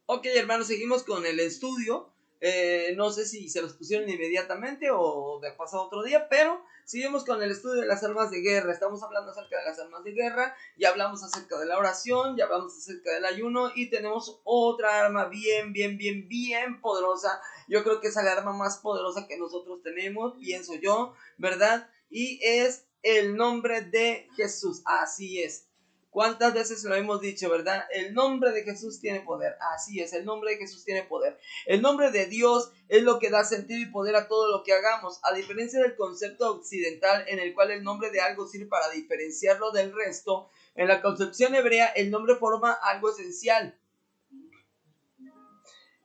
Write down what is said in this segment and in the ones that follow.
Ok, hermanos, seguimos con el estudio. No sé si se los pusieron inmediatamente o de pasado otro día, pero seguimos con el estudio de las armas de guerra. Estamos hablando acerca de las armas de guerra, ya hablamos acerca de la oración, ya hablamos acerca del ayuno y tenemos otra arma bien poderosa. Yo creo que es la arma más poderosa que nosotros tenemos, pienso yo, ¿verdad? Y es el nombre de Jesús. Así es. ¿Cuántas veces lo hemos dicho, verdad? El nombre de Jesús tiene poder. Así es, el nombre de Jesús tiene poder. El nombre de Dios es lo que da sentido y poder a todo lo que hagamos. A diferencia del concepto occidental en el cual el nombre de algo sirve para diferenciarlo del resto, en la concepción hebrea el nombre forma algo esencial.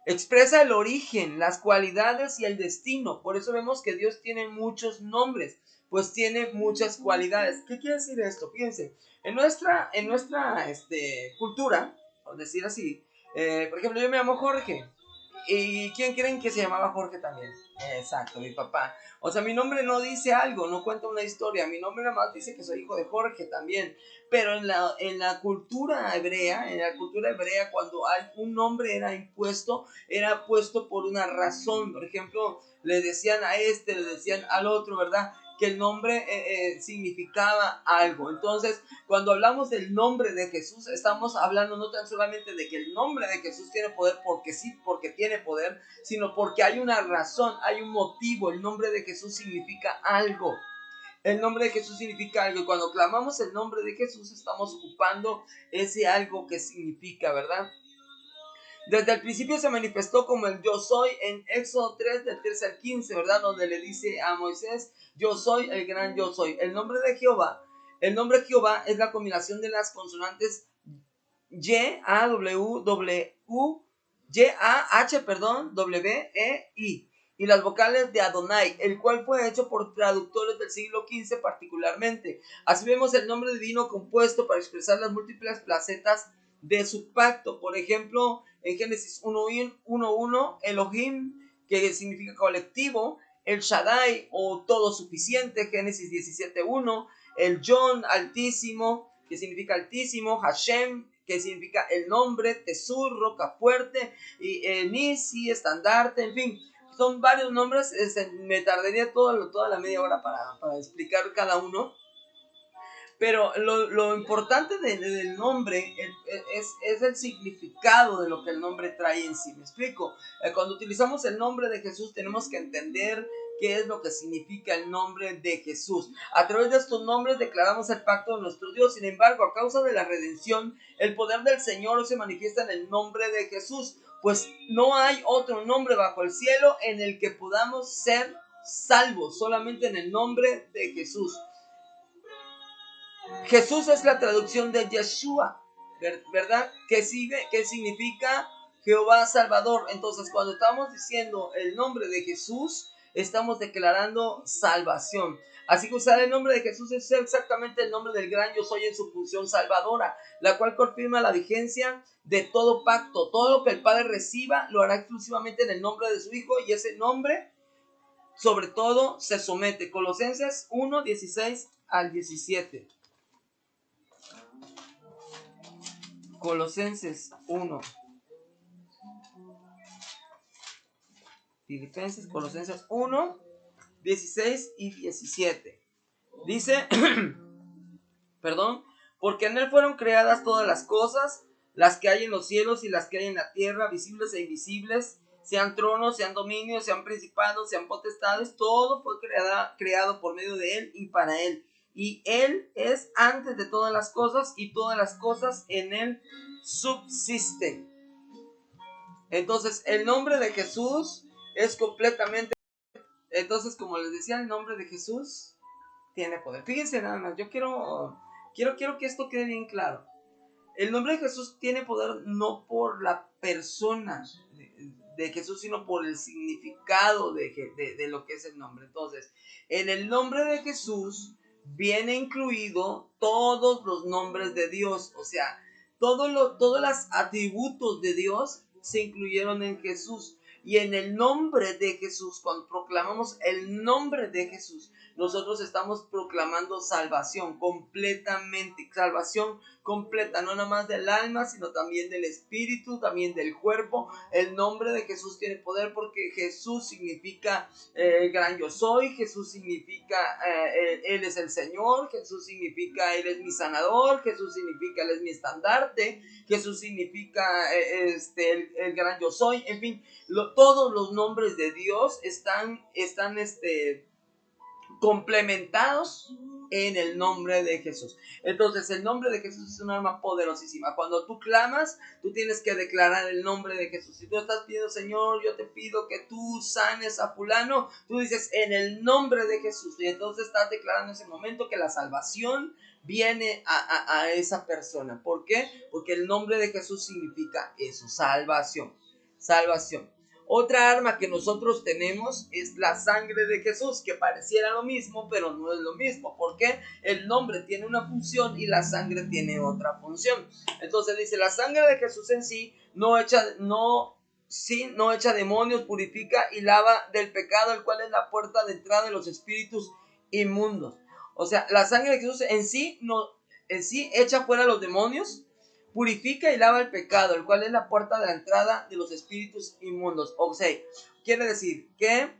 Expresa el origen, las cualidades y el destino. Por eso vemos que Dios tiene muchos nombres, pues tiene muchas cualidades. ¿Qué quiere decir esto? Fíjense, en nuestra cultura, por decir así, por ejemplo, yo me llamo Jorge. ¿Y quién creen que se llamaba Jorge también? Exacto, mi papá. O sea, mi nombre no dice algo, no cuenta una historia. Mi nombre nada más dice que soy hijo de Jorge también. Pero en la cultura hebrea, cuando hay un nombre era puesto por una razón. Por ejemplo, le decían a este, le decían al otro, ¿verdad? Que el nombre significaba algo. Entonces, cuando hablamos del nombre de Jesús, estamos hablando no tan solamente de que el nombre de Jesús tiene poder porque sí, porque tiene poder, sino porque hay una razón, hay un motivo. El nombre de Jesús significa algo. El nombre de Jesús significa algo. Y cuando clamamos el nombre de Jesús, estamos ocupando ese algo que significa, ¿verdad? Desde el principio se manifestó como el yo soy en Éxodo 3, del 13 al 15, ¿verdad? Donde le dice a Moisés, yo soy el gran yo soy. El nombre de Jehová es la combinación de las consonantes Y, A, W, W, Y, A, H, W, E, I. Y las vocales de Adonai, el cual fue hecho por traductores del siglo XV particularmente. Así vemos el nombre divino compuesto para expresar las múltiples facetas de su pacto. Por ejemplo, en Génesis 1:1, Elohim, que significa colectivo, el Shaddai o todo suficiente, Génesis 17:1, el Yon, altísimo, que significa altísimo, Hashem, que significa el nombre, Tesur, roca fuerte, y Nisi, estandarte, en fin, son varios nombres. Me tardaría toda la media hora para explicar cada uno. Pero lo importante del nombre es el significado de lo que el nombre trae en sí. ¿Me explico? Cuando utilizamos el nombre de Jesús tenemos que entender qué es lo que significa el nombre de Jesús. A través de estos nombres declaramos el pacto de nuestro Dios. Sin embargo, a causa de la redención, el poder del Señor se manifiesta en el nombre de Jesús, pues no hay otro nombre bajo el cielo en el que podamos ser salvos, solamente en el nombre de Jesús. Jesús es la traducción de Yeshua, ¿verdad? Que significa Jehová Salvador. Entonces, cuando estamos diciendo el nombre de Jesús, estamos declarando salvación. Así que usar el nombre de Jesús es exactamente el nombre del gran yo soy en su función salvadora, la cual confirma la vigencia de todo pacto. Todo lo que el Padre reciba lo hará exclusivamente en el nombre de su Hijo, y ese nombre sobre todo se somete. Colosenses 1:16 al 17. Colosenses 1. Filipenses, Colosenses 1, 16 y 17. Dice, porque en él fueron creadas todas las cosas, las que hay en los cielos y las que hay en la tierra, visibles e invisibles, sean tronos, sean dominios, sean principados, sean potestades, todo fue creado por medio de él y para él. Y él es antes de todas las cosas, y todas las cosas en él subsisten. Entonces, el nombre de Jesús es completamente... Entonces, como les decía, el nombre de Jesús tiene poder. Fíjense nada más, yo quiero que esto quede bien claro. El nombre de Jesús tiene poder no por la persona de Jesús, sino por el significado de lo que es el nombre. Entonces, en el nombre de Jesús viene incluido todos los nombres de Dios. O sea, todos los atributos de Dios se incluyeron en Jesús. Y en el nombre de Jesús, cuando proclamamos el nombre de Jesús, nosotros estamos proclamando salvación completamente, salvación completa, no nada más del alma, sino también del espíritu, también del cuerpo. El nombre de Jesús tiene poder porque Jesús significa el gran yo soy, Jesús significa Él es el Señor, Jesús significa Él es mi sanador, Jesús significa Él es mi estandarte, Jesús significa el gran yo soy. En fin, todos los nombres de Dios están complementados en el nombre de Jesús. Entonces el nombre de Jesús es un arma poderosísima. Cuando tú clamas, tú tienes que declarar el nombre de Jesús. Si tú estás pidiendo, Señor, yo te pido que tú sanes a fulano, tú dices en el nombre de Jesús, y entonces estás declarando en ese momento que la salvación viene a esa persona. ¿Por qué? Porque el nombre de Jesús significa eso, salvación. Otra arma que nosotros tenemos es la sangre de Jesús, que pareciera lo mismo, pero no es lo mismo. ¿Por qué? El nombre tiene una función y la sangre tiene otra función. Entonces dice, la sangre de Jesús en sí no echa demonios, purifica y lava del pecado, el cual es la puerta de entrada de los espíritus inmundos. O sea, la sangre de Jesús en sí echa fuera los demonios, purifica y lava el pecado, el cual es la puerta de la entrada de los espíritus inmundos. O sea, quiere decir que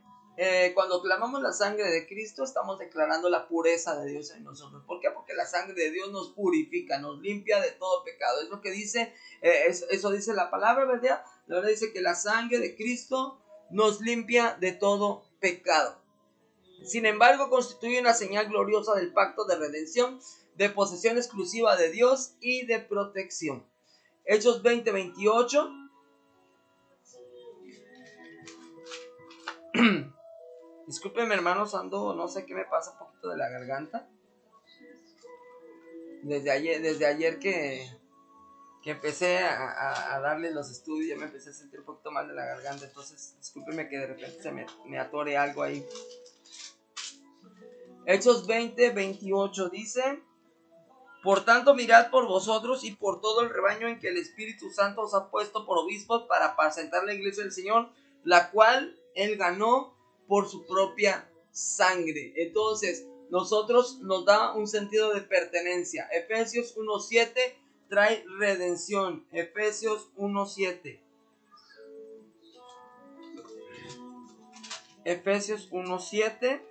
cuando clamamos la sangre de Cristo, estamos declarando la pureza de Dios en nosotros. ¿Por qué? Porque la sangre de Dios nos purifica, nos limpia de todo pecado. Es lo que dice, eso dice la palabra, ¿verdad? La verdad dice que la sangre de Cristo nos limpia de todo pecado. Sin embargo, constituye una señal gloriosa del pacto de redención, de posesión exclusiva de Dios y de protección. Hechos 20:28. Discúlpenme, hermanos, no sé qué me pasa, un poquito de la garganta. Desde ayer que empecé a darle los estudios, ya me empecé a sentir un poquito mal de la garganta. Entonces, discúlpenme que de repente se me atore algo ahí. Hechos 20:28 dice: por tanto, mirad por vosotros y por todo el rebaño en que el Espíritu Santo os ha puesto por obispos para apacentar la iglesia del Señor, la cual Él ganó por su propia sangre. Entonces, nosotros nos da un sentido de pertenencia. Efesios 1:7 trae redención. Efesios 1:7. Efesios 1:7.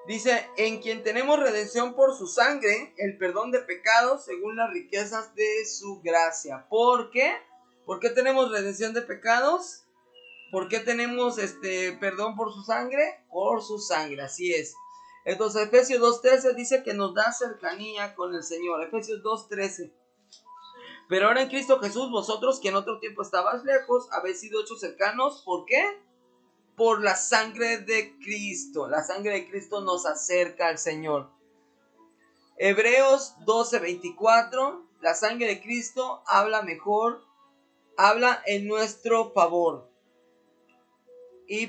Dice, en quien tenemos redención por su sangre, el perdón de pecados según las riquezas de su gracia. ¿Por qué? ¿Por qué tenemos redención de pecados? ¿Por qué tenemos perdón por su sangre? Por su sangre, así es. Entonces Efesios 2:13 dice que nos da cercanía con el Señor. Efesios 2:13. Pero ahora en Cristo Jesús, vosotros que en otro tiempo estabais lejos, habéis sido hechos cercanos. ¿Por qué? Por la sangre de Cristo. La sangre de Cristo nos acerca al Señor. Hebreos 12:24. La sangre de Cristo habla en nuestro favor. Y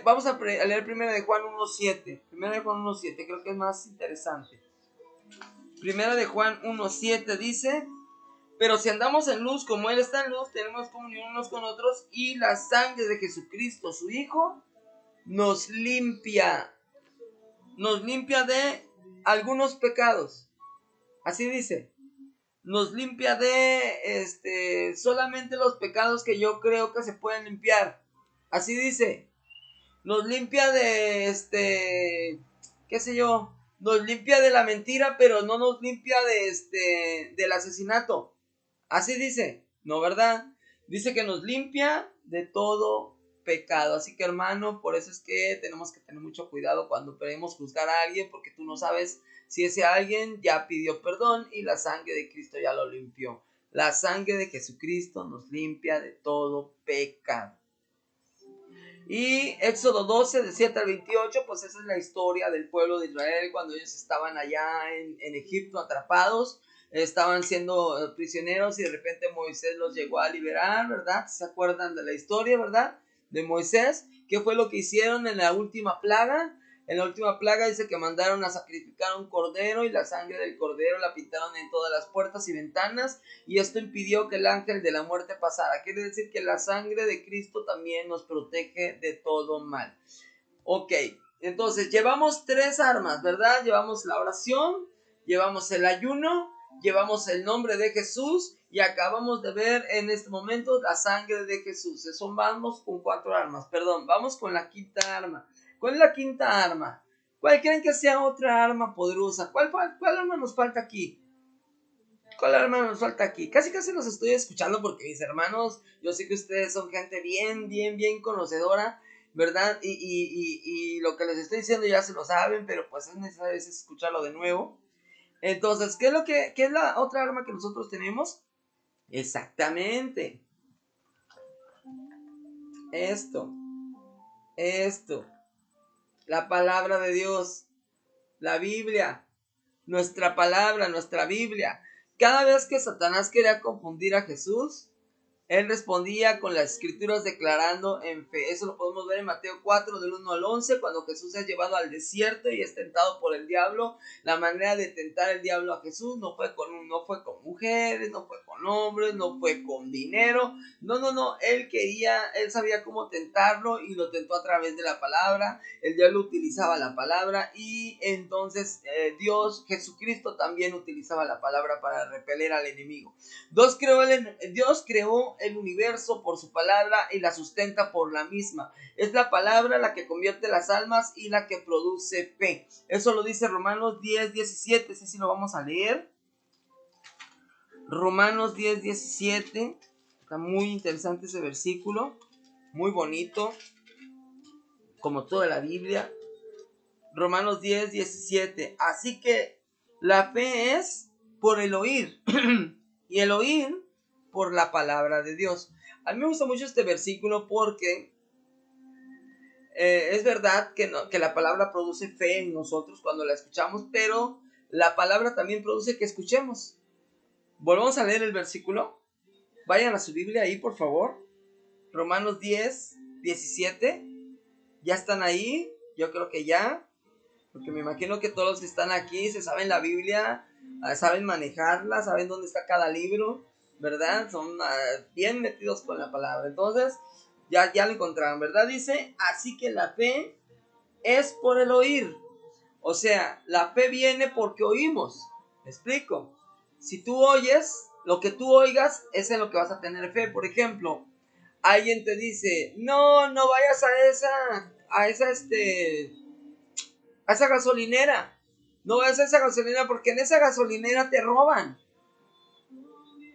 vamos a leer primera de Juan 1:7. Primera de Juan 1:7, creo que es más interesante. Primera de Juan 1:7 dice: pero si andamos en luz como Él está en luz, tenemos comunión unos con otros, y la sangre de Jesucristo, su Hijo, nos limpia de algunos pecados. Así dice, nos limpia de solamente los pecados que yo creo que se pueden limpiar. Así dice, nos limpia de qué sé yo, nos limpia de la mentira, pero no nos limpia del asesinato. Así dice, ¿no, verdad? Dice que nos limpia de todo pecado. Así que, hermano, por eso es que tenemos que tener mucho cuidado cuando queremos juzgar a alguien, porque tú no sabes si ese alguien ya pidió perdón y la sangre de Cristo ya lo limpió. La sangre de Jesucristo nos limpia de todo pecado. Y Éxodo 12, de 7 al 28, pues esa es la historia del pueblo de Israel cuando ellos estaban allá en Egipto atrapados. Estaban siendo prisioneros y de repente Moisés los llegó a liberar, ¿verdad? ¿Se acuerdan de la historia, verdad? De Moisés. ¿Qué fue lo que hicieron en la última plaga? En la última plaga dice que mandaron a sacrificar un cordero y la sangre del cordero la pintaron en todas las puertas y ventanas, y esto impidió que el ángel de la muerte pasara. Quiere decir que la sangre de Cristo también nos protege de todo mal. Ok, entonces llevamos 3 armas, ¿verdad? Llevamos la oración, llevamos el ayuno, llevamos el nombre de Jesús y acabamos de ver en este momento la sangre de Jesús. Eso vamos con 4 armas, perdón, vamos con la 5ª arma. ¿Cuál es la 5ª arma? ¿Cuál creen que sea otra arma poderosa? ¿Cuál arma nos falta aquí? ¿Cuál arma nos falta aquí? Casi los estoy escuchando porque mis hermanos, yo sé que ustedes son gente bien conocedora, ¿verdad? Y lo que les estoy diciendo ya se lo saben, pero pues es necesario a veces escucharlo de nuevo. Entonces, ¿qué es la otra arma que nosotros tenemos? Exactamente. Esto. La palabra de Dios. La Biblia. Nuestra palabra, nuestra Biblia. Cada vez que Satanás quería confundir a Jesús, él respondía con las escrituras declarando en fe. Eso lo podemos ver en Mateo 4 del 1 al 11, cuando Jesús es llevado al desierto y es tentado por el diablo. La manera de tentar el diablo a Jesús no fue con mujeres, no fue con hombres, no fue con dinero. No, él sabía cómo tentarlo y lo tentó a través de la palabra. El diablo utilizaba la palabra y entonces Jesucristo también utilizaba la palabra para repeler al enemigo. Dios creó el universo por su palabra y la sustenta por la misma. Es la palabra la que convierte las almas y la que produce fe. Eso lo dice Romanos 10:17. Sí, lo vamos a leer. Romanos 10:17. Está muy interesante ese versículo. Muy bonito. Como toda la Biblia. Romanos 10:17. Así que la fe es por el oír. Y el oír por la palabra de Dios. A mí me gusta mucho este versículo porque es verdad que la palabra produce fe en nosotros cuando la escuchamos, pero la palabra también produce que escuchemos. Volvamos a leer el versículo. Vayan a su Biblia ahí, por favor. Romanos 10:17. ¿Ya están ahí? Yo creo que ya. Porque me imagino que todos los que están aquí se saben la Biblia, saben manejarla, saben dónde está cada libro, ¿verdad? Son bien metidos con la palabra. Entonces, ya lo encontraron, ¿verdad? Dice, así que la fe es por el oír. O sea, la fe viene porque oímos. ¿Me explico? Si tú oyes, lo que tú oigas es en lo que vas a tener fe. Por ejemplo, alguien te dice, no vayas a esa gasolinera. No vayas a esa gasolinera porque en esa gasolinera te roban.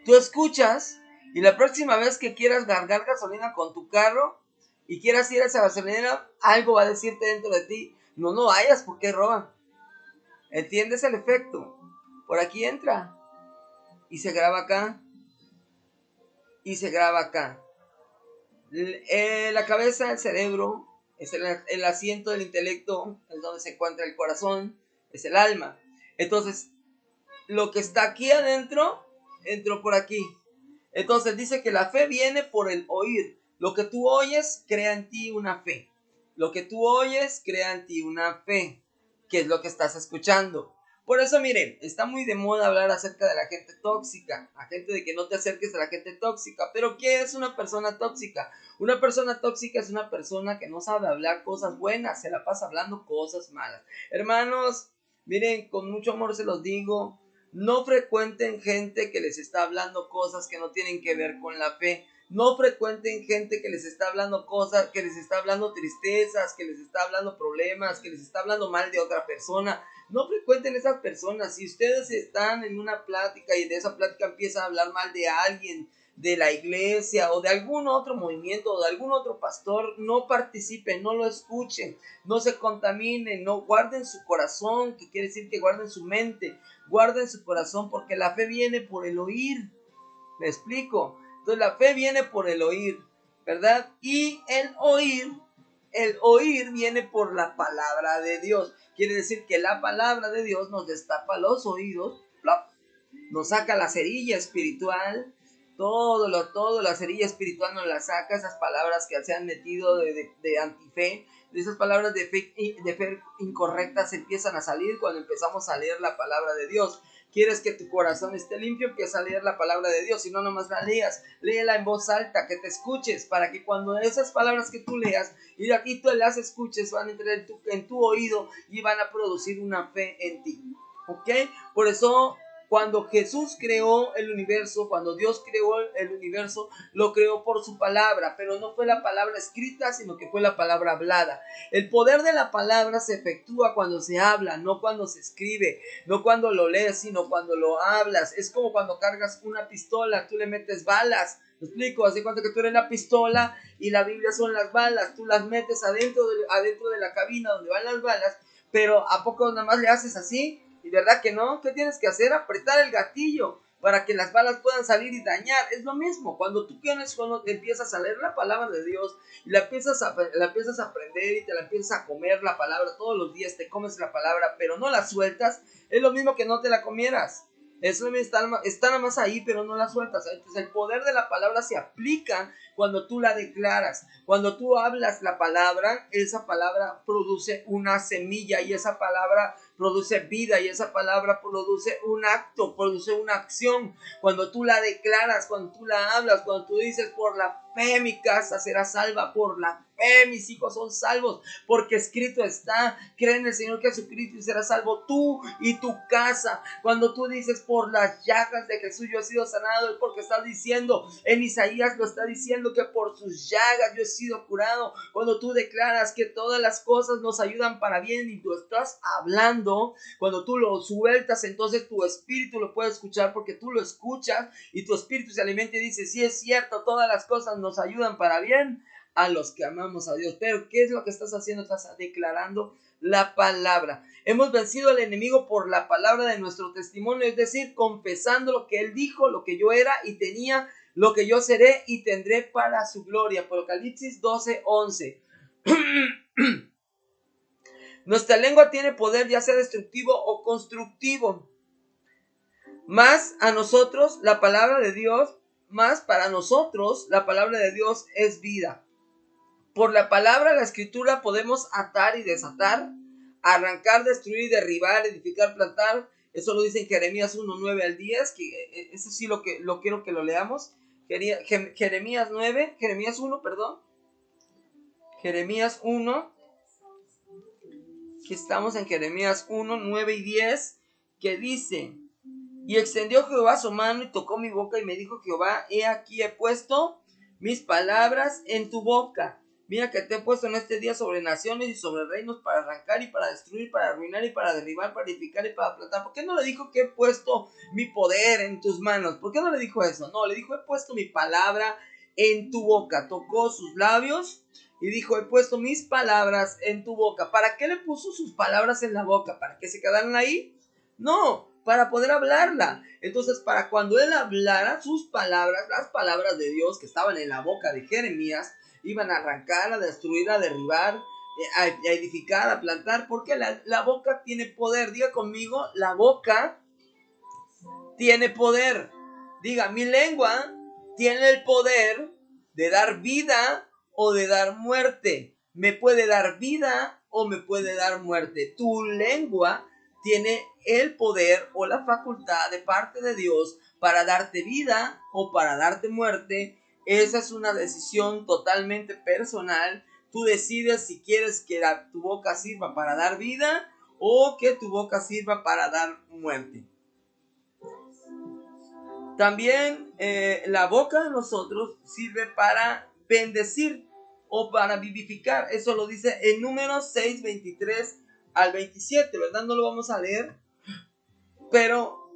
Tú escuchas y la próxima vez que quieras cargar gasolina con tu carro y quieras ir a esa gasolinera, algo va a decirte dentro de ti, no vayas porque roban. ¿Entiendes el efecto? Por aquí entra y se graba acá y se graba acá. La cabeza, el cerebro, es el asiento del intelecto, es donde se encuentra el corazón, es el alma. Entonces, lo que está aquí adentro, entró por aquí. Entonces dice que la fe viene por el oír. Lo que tú oyes crea en ti una fe. Lo que tú oyes crea en ti una fe, que es lo que estás escuchando. Por eso, miren, está muy de moda hablar acerca de la gente tóxica, la gente de que no te acerques a la gente tóxica. Pero ¿qué es una persona tóxica? Una persona tóxica es una persona que no sabe hablar cosas buenas, se la pasa hablando cosas malas. Hermanos, miren, con mucho amor se los digo, no frecuenten gente que les está hablando cosas que no tienen que ver con la fe. No frecuenten gente que les está hablando cosas, que les está hablando tristezas, que les está hablando problemas, que les está hablando mal de otra persona. No frecuenten esas personas. Si ustedes están en una plática y de esa plática empiezan a hablar mal de alguien, de la iglesia o de algún otro movimiento o de algún otro pastor, no participen, no lo escuchen, no se contaminen, no guarden su corazón, que quiere decir que guarden su mente, guarden su corazón, porque la fe viene por el oír. ¿Me explico? Entonces la fe viene por el oír, ¿verdad? Y el oír viene por la palabra de Dios. Quiere decir que la palabra de Dios nos destapa los oídos, ¡plop!, nos saca la cerilla espiritual, todo la cerilla espiritual nos la saca, esas palabras que se han metido de antife, de esas palabras de fe incorrectas empiezan a salir cuando empezamos a leer la palabra de Dios. quieres que tu corazón esté limpio, empieza a leer la palabra de Dios. Y no nomás la leas, léela en voz alta, que te escuches, para que cuando esas palabras que tú leas y de aquí tú las escuches, van a entrar en tu oído y van a producir una fe en ti. ¿Ok? Por eso, cuando Jesús creó el universo, cuando Dios creó el universo, lo creó por su palabra, pero no fue la palabra escrita, sino que fue la palabra hablada. El poder de la palabra se efectúa cuando se habla, no cuando se escribe, no cuando lo lees, sino cuando lo hablas. Es como cuando cargas una pistola, tú le metes balas. ¿Me explico? Hace cuenta que tú eres la pistola y la Biblia son las balas. Tú las metes adentro de la cabina donde van las balas, pero ¿a poco nada más le haces así? Y verdad que no, ¿qué tienes que hacer? Apretar el gatillo para que las balas puedan salir y dañar. Es lo mismo, cuando tú cuando empiezas a leer la palabra de Dios y la empiezas a aprender y te la empiezas a comer la palabra todos los días, te comes la palabra, pero no la sueltas, es lo mismo que no te la comieras. Es lo mismo, está nada más ahí, pero no la sueltas. Entonces el poder de la palabra se aplica cuando tú la declaras. Cuando tú hablas la palabra, esa palabra produce una semilla y esa palabra produce vida y esa palabra produce un acto, produce una acción. Cuando tú la declaras, cuando tú la hablas, cuando tú dices, por la fe mi casa será salva, por la fe mis hijos son salvos, porque escrito está, cree en el Señor Jesucristo y serás salvo tú y tu casa. Cuando tú dices, por las llagas de Jesús yo he sido sanado, es porque estás diciendo, en Isaías lo está diciendo, que por sus llagas yo he sido curado. Cuando tú declaras que todas las cosas nos ayudan para bien y tú estás hablando, cuando tú lo sueltas, entonces tu espíritu lo puede escuchar, porque tú lo escuchas y tu espíritu se alimenta y dice, sí es cierto, todas las cosas nos ayudan para bien a los que amamos a Dios. Pero ¿qué es lo que estás haciendo? Estás declarando la palabra. Hemos vencido al enemigo por la palabra de nuestro testimonio, es decir, confesando lo que él dijo, lo que yo era y tenía, lo que yo seré y tendré para su gloria. Apocalipsis 12:11. Nuestra lengua tiene poder, ya sea destructivo o constructivo. Más a nosotros la palabra de Dios, más para nosotros la palabra de Dios es vida. Por la palabra, la escritura, podemos atar y desatar, arrancar, destruir y derribar, edificar, plantar. Eso lo dice en Jeremías 1:9 al 10, que eso sí lo quiero que lo leamos. Jeremías 1, perdón. Jeremías 1. Aquí estamos en Jeremías 1:9 y 10, que dice: y extendió Jehová su mano y tocó mi boca y me dijo Jehová, he aquí he puesto mis palabras en tu boca. Mira que te he puesto en este día sobre naciones y sobre reinos, para arrancar y para destruir, para arruinar y para derribar, para edificar y para plantar. ¿Por qué no le dijo que he puesto mi poder en tus manos? ¿Por qué no le dijo eso? No, le dijo, he puesto mi palabra en tu boca. Tocó sus labios y dijo, he puesto mis palabras en tu boca. ¿Para qué le puso sus palabras en la boca? ¿Para que se quedaran ahí? No, para poder hablarla. Entonces, para cuando él hablara, sus palabras, las palabras de Dios que estaban en la boca de Jeremías, iban a arrancar, a destruir, a derribar, a edificar, a plantar, porque la boca tiene poder. Diga conmigo, la boca tiene poder. Diga, mi lengua tiene el poder de dar vida o de dar muerte. Me puede dar vida o me puede dar muerte. Tu lengua tiene el poder o la facultad de parte de Dios para darte vida o para darte muerte. Esa es una decisión totalmente personal. Tú decides si quieres que tu boca sirva para dar vida o que tu boca sirva para dar muerte. También la boca de nosotros sirve para bendecir o para vivificar. Eso lo dice en Números 6:23 al 27, ¿verdad? No lo vamos a leer, pero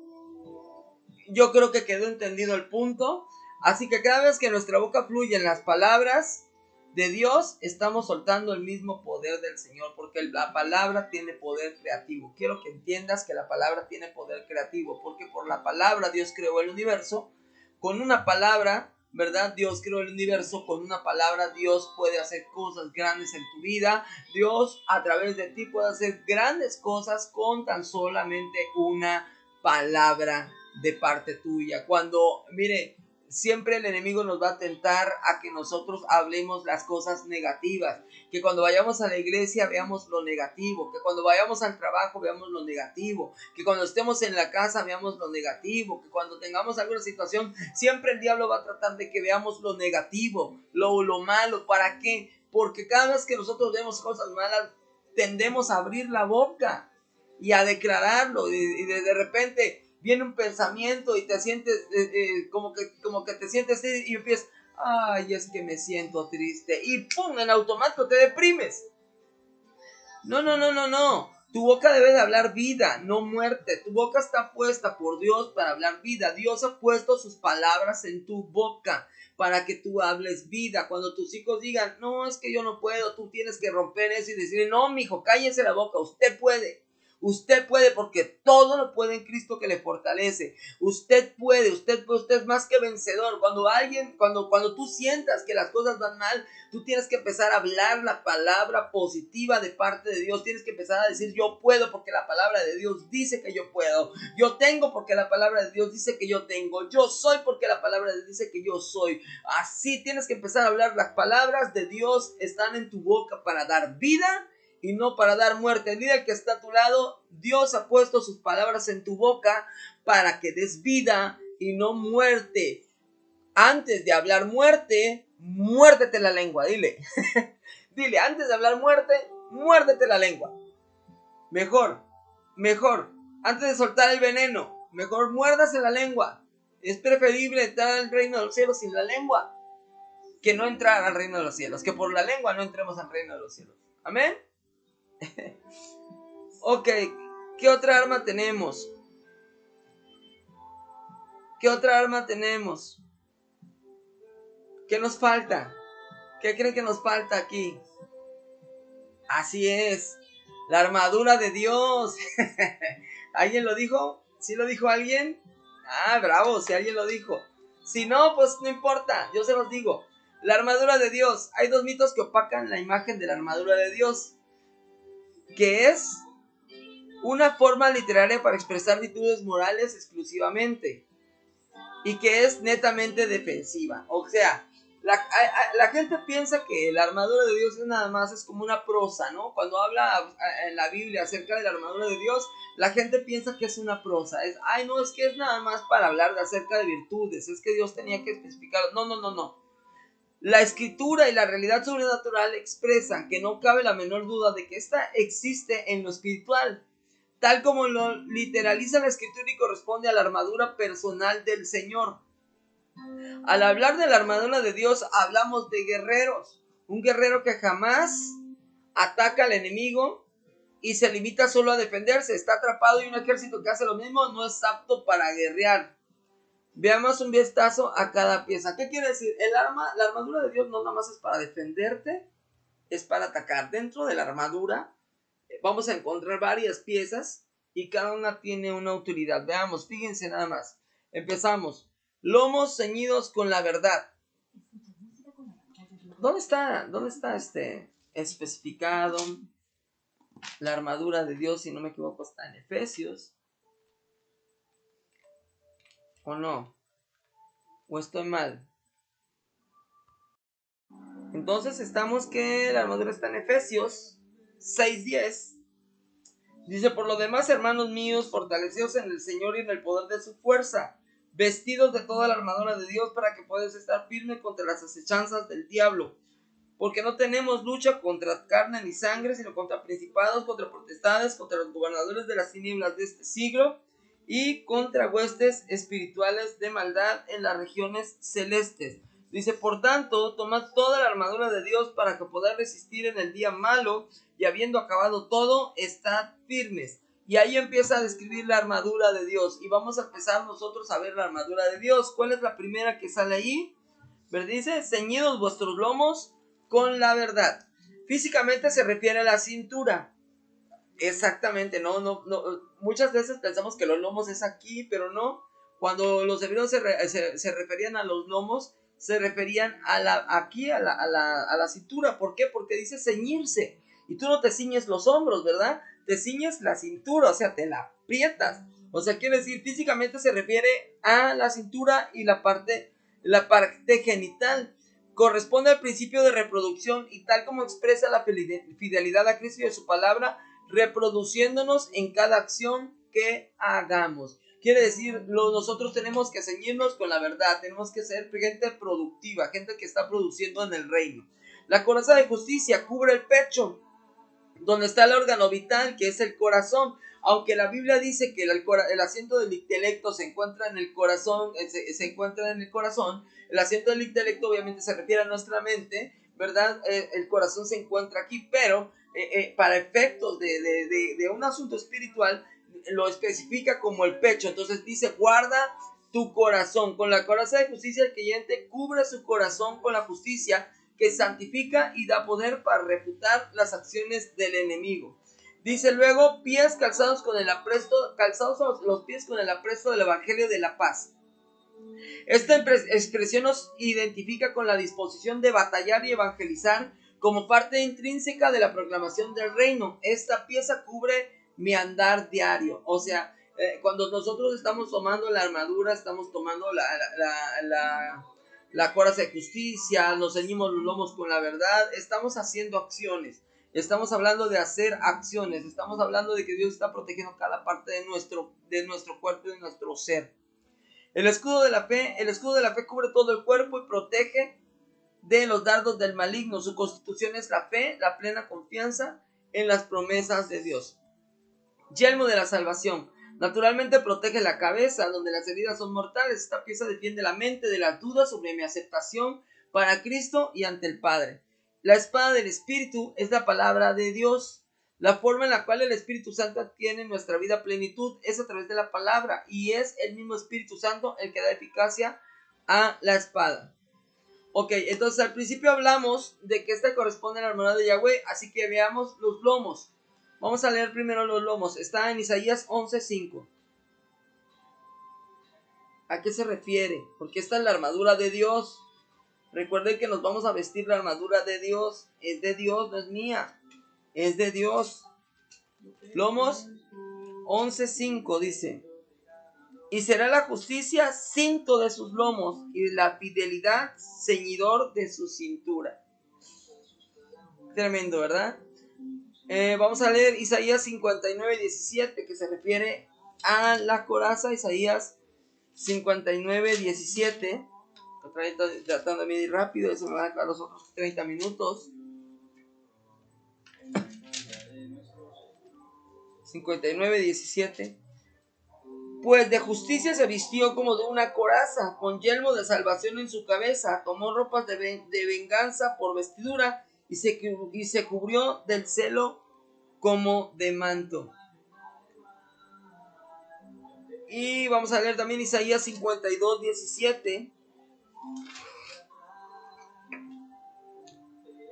yo creo que quedó entendido el punto. Así que cada vez que nuestra boca fluye en las palabras de Dios, estamos soltando el mismo poder del Señor, porque la palabra tiene poder creativo. Quiero que entiendas que la palabra tiene poder creativo, porque por la palabra Dios creó el universo. Con una palabra, ¿verdad? Dios creó el universo. Con una palabra Dios puede hacer cosas grandes en tu vida. Dios a través de ti puede hacer grandes cosas con tan solamente una palabra de parte tuya. Cuando, mire, siempre el enemigo nos va a tentar a que nosotros hablemos las cosas negativas, que cuando vayamos a la iglesia veamos lo negativo, que cuando vayamos al trabajo veamos lo negativo, que cuando estemos en la casa veamos lo negativo, que cuando tengamos alguna situación, siempre el diablo va a tratar de que veamos lo negativo, lo malo. ¿Para qué? Porque cada vez que nosotros vemos cosas malas, tendemos a abrir la boca y a declararlo, y de repente viene un pensamiento y te sientes como que te sientes así y empiezas, ay, es que me siento triste, y pum, en automático te deprimes. No. Tu boca debe de hablar vida, no muerte. Tu boca está puesta por Dios para hablar vida. Dios ha puesto sus palabras en tu boca para que tú hables vida. Cuando tus hijos digan, no, es que yo no puedo, tú tienes que romper eso y decirle, no, mijo, cállese la boca, usted puede. Usted puede, porque todo lo puede en Cristo que le fortalece. Usted puede, usted es más que vencedor. Cuando tú sientas que las cosas van mal, tú tienes que empezar a hablar la palabra positiva de parte de Dios. Tienes que empezar a decir, yo puedo porque la palabra de Dios dice que yo puedo. Yo tengo porque la palabra de Dios dice que yo tengo. Yo soy porque la palabra de Dios dice que yo soy. Así tienes que empezar a hablar. Las palabras de Dios están en tu boca para dar vida y no para dar muerte. Dile al que está a tu lado, Dios ha puesto sus palabras en tu boca para que des vida y no muerte. Antes de hablar muerte, muérdete la lengua, dile. Dile, antes de hablar muerte, muérdete la lengua. Mejor. Antes de soltar el veneno, mejor muérdase la lengua. Es preferible entrar al reino de los cielos sin la lengua que no entrar al reino de los cielos. Que por la lengua no entremos al reino de los cielos. Amén. Ok, ¿qué otra arma tenemos? ¿Qué nos falta? ¿Qué creen que nos falta aquí? Así es, la armadura de Dios. ¿Alguien lo dijo? ¿Sí lo dijo alguien? Ah, bravo, si alguien lo dijo. Si no, pues no importa, yo se los digo. La armadura de Dios. Hay dos mitos que opacan la imagen de la armadura de Dios, que es una forma literaria para expresar virtudes morales exclusivamente, y que es netamente defensiva. O sea, la gente piensa que la armadura de Dios es como una prosa, ¿no? Cuando habla en la Biblia acerca de la armadura de Dios, la gente piensa que es una prosa. No, es que es nada más para hablar acerca de virtudes, es que Dios tenía que especificarlo. No. La escritura y la realidad sobrenatural expresan que no cabe la menor duda de que esta existe en lo espiritual, tal como lo literaliza la escritura y corresponde a la armadura personal del Señor. Al hablar de la armadura de Dios, hablamos de guerreros. Un guerrero que jamás ataca al enemigo y se limita solo a defenderse. Está atrapado, y un ejército que hace lo mismo no es apto para guerrear. Veamos un vistazo a cada pieza. ¿Qué quiere decir? La armadura de Dios no nada más es para defenderte, es para atacar. Dentro de la armadura vamos a encontrar varias piezas y cada una tiene una utilidad. Veamos, fíjense nada más. Empezamos. Lomos ceñidos con la verdad. ¿Dónde está especificado? La armadura de Dios, si no me equivoco, está en Efesios. ¿O no? ¿O estoy mal? Entonces estamos que la armadura está en Efesios 6:10. Dice, por lo demás, hermanos míos, fortaleceos en el Señor y en el poder de su fuerza, vestidos de toda la armadura de Dios para que puedas estar firme contra las acechanzas del diablo. Porque no tenemos lucha contra carne ni sangre, sino contra principados, contra potestades, contra los gobernadores de las tinieblas de este siglo y contra huestes espirituales de maldad en las regiones celestes. Dice, por tanto, tomad toda la armadura de Dios para que podáis resistir en el día malo, y habiendo acabado todo, estad firmes. Y ahí empieza a describir la armadura de Dios, y vamos a empezar nosotros a ver la armadura de Dios. ¿Cuál es la primera que sale ahí? Dice, ceñidos vuestros lomos con la verdad. Físicamente se refiere a la cintura. Exactamente, no. Muchas veces pensamos que los lomos es aquí, pero no. Cuando los hebreos se referían a los lomos, se referían a la cintura. ¿Por qué? Porque dice ceñirse. Y tú no te ciñes los hombros, ¿verdad? Te ciñes la cintura, o sea, te la aprietas. O sea, quiere decir, físicamente se refiere a la cintura y la parte la parte genital. Corresponde al principio de reproducción y tal como expresa la fidelidad a Cristo y a su palabra, reproduciéndonos en cada acción que hagamos. Quiere decir, nosotros tenemos que ceñirnos con la verdad, tenemos que ser gente productiva, gente que está produciendo en el reino. La coraza de justicia cubre el pecho, donde está el órgano vital, que es el corazón. Aunque la Biblia dice que el asiento del intelecto se encuentra en el corazón, el asiento del intelecto obviamente se refiere a nuestra mente, ¿verdad? El corazón se encuentra aquí, pero para efectos de un asunto espiritual, lo especifica como el pecho. Entonces dice, guarda tu corazón. Con la coraza de justicia el creyente cubre su corazón con la justicia, que santifica y da poder para refutar las acciones del enemigo. Dice luego, pies calzados los pies con el apresto del evangelio de la paz. Esta expresión nos identifica con la disposición de batallar y evangelizar como parte intrínseca de la proclamación del reino. Esta pieza cubre mi andar diario. O sea, cuando nosotros estamos tomando la armadura, estamos tomando la coraza de justicia, nos ceñimos los lomos con la verdad, estamos haciendo acciones. Estamos hablando de hacer acciones, estamos hablando de que Dios está protegiendo cada parte de nuestro cuerpo y de nuestro ser. El escudo de la fe cubre todo el cuerpo y protege de los dardos del maligno. Su constitución es la fe, la plena confianza en las promesas de Dios. Yelmo de la salvación. Naturalmente protege la cabeza, donde las heridas son mortales. Esta pieza defiende la mente de las dudas sobre mi aceptación para Cristo y ante el Padre. La espada del Espíritu es la palabra de Dios. La forma en la cual el Espíritu Santo adquiere nuestra vida plenitud es a través de la palabra, y es el mismo Espíritu Santo el que da eficacia a la espada. Ok, entonces al principio hablamos de que esta corresponde a la armadura de Yahweh, así que veamos los lomos. Vamos a leer primero los lomos. Está en Isaías 11:5. ¿A qué se refiere? Porque esta es la armadura de Dios. Recuerden que nos vamos a vestir la armadura de Dios. Es de Dios, no es mía. Es de Dios. Lomos 11:5 dice: y será la justicia cinto de sus lomos, y la fidelidad ceñidor de su cintura. Tremendo, ¿verdad? Vamos a leer Isaías 59:17, que se refiere a la coraza. Isaías 59:17. Estoy tratando de medir rápido, eso me va a dar los otros 30 minutos. 59:17. Pues de justicia se vistió como de una coraza, con yelmo de salvación en su cabeza, tomó ropas de venganza por vestidura, y se cubrió del celo como de manto. Y vamos a leer también Isaías 52:17.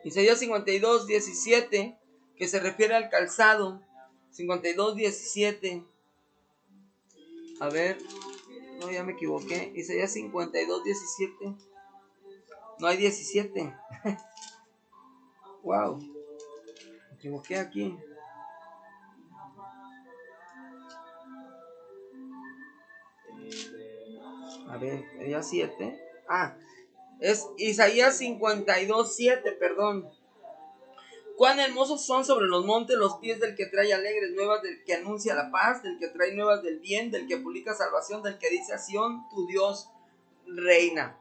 Isaías 52:17, que se refiere al calzado. 52:17. A ver, no, ya me equivoqué. Isaías 52:17. No hay 17. Wow, me equivoqué aquí. A ver, ya 7. Ah, es Isaías 52:7, perdón. Cuán hermosos son sobre los montes los pies del que trae alegres nuevas, del que anuncia la paz, del que trae nuevas del bien, del que publica salvación, del que dice a Sión, tu Dios reina.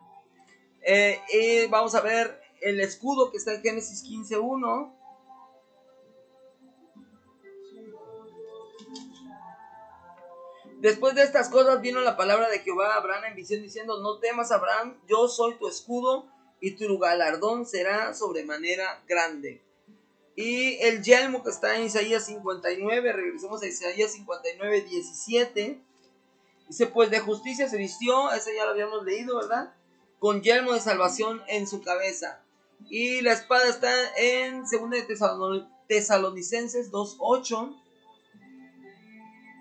Y vamos a ver el escudo que está en Génesis 15:1. Después de estas cosas vino la palabra de Jehová a Abraham en visión diciendo: no temas, Abraham, yo soy tu escudo y tu galardón será sobremanera grande. Y el yelmo que está en Isaías 59, regresemos a Isaías 59:17. Dice: pues de justicia se vistió, ese ya lo habíamos leído, ¿verdad? Con yelmo de salvación en su cabeza. Y la espada está en 2 de Tesalonicenses 2:8.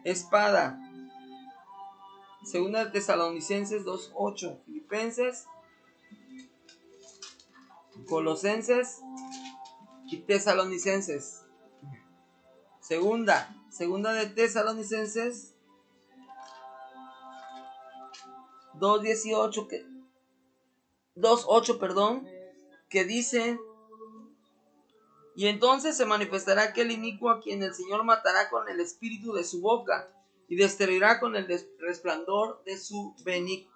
Espada. 2 de Tesalonicenses 2:8. Filipenses, Colosenses y Tesalonicenses. Segunda de Tesalonicenses 2:18, 2:8, perdón, que dice: y entonces se manifestará aquel inicuo a quien el Señor matará con el espíritu de su boca y destruirá con el resplandor de su venida.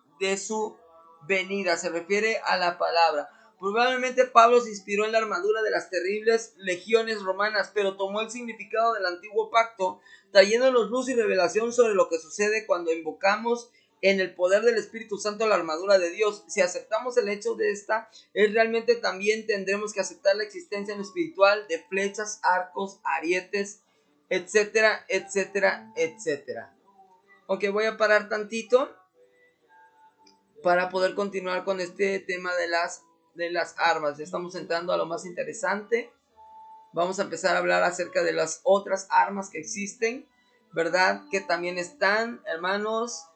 Se refiere a la palabra. Probablemente Pablo se inspiró en la armadura de las terribles legiones romanas, pero tomó el significado del antiguo pacto, trayéndonos luz y revelación sobre lo que sucede cuando invocamos en el poder del Espíritu Santo la armadura de Dios. Si aceptamos el hecho de esta, realmente también tendremos que aceptar la existencia en lo espiritual de flechas, arcos, arietes, etcétera, etcétera, etcétera. Ok, voy a parar tantito para poder continuar con este tema de las armas. Estamos entrando a lo más interesante. Vamos a empezar a hablar acerca de las otras armas que existen, ¿verdad? Que también están, hermanos.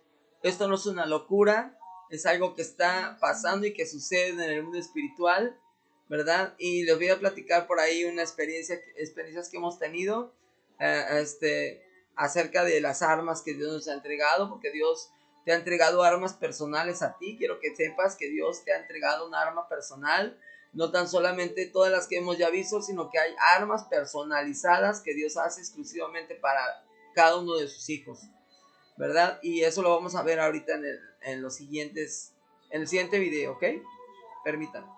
Esto no es una locura, es algo que está pasando y que sucede en el mundo espiritual, ¿verdad? Y les voy a platicar por ahí una experiencias que hemos tenido acerca de las armas que Dios nos ha entregado, porque Dios te ha entregado armas personales a ti. Quiero que sepas que Dios te ha entregado un arma personal, no tan solamente todas las que hemos ya visto, sino que hay armas personalizadas que Dios hace exclusivamente para cada uno de sus hijos, ¿verdad? Y eso lo vamos a ver ahorita en el siguiente video, ¿ok? Permítanme.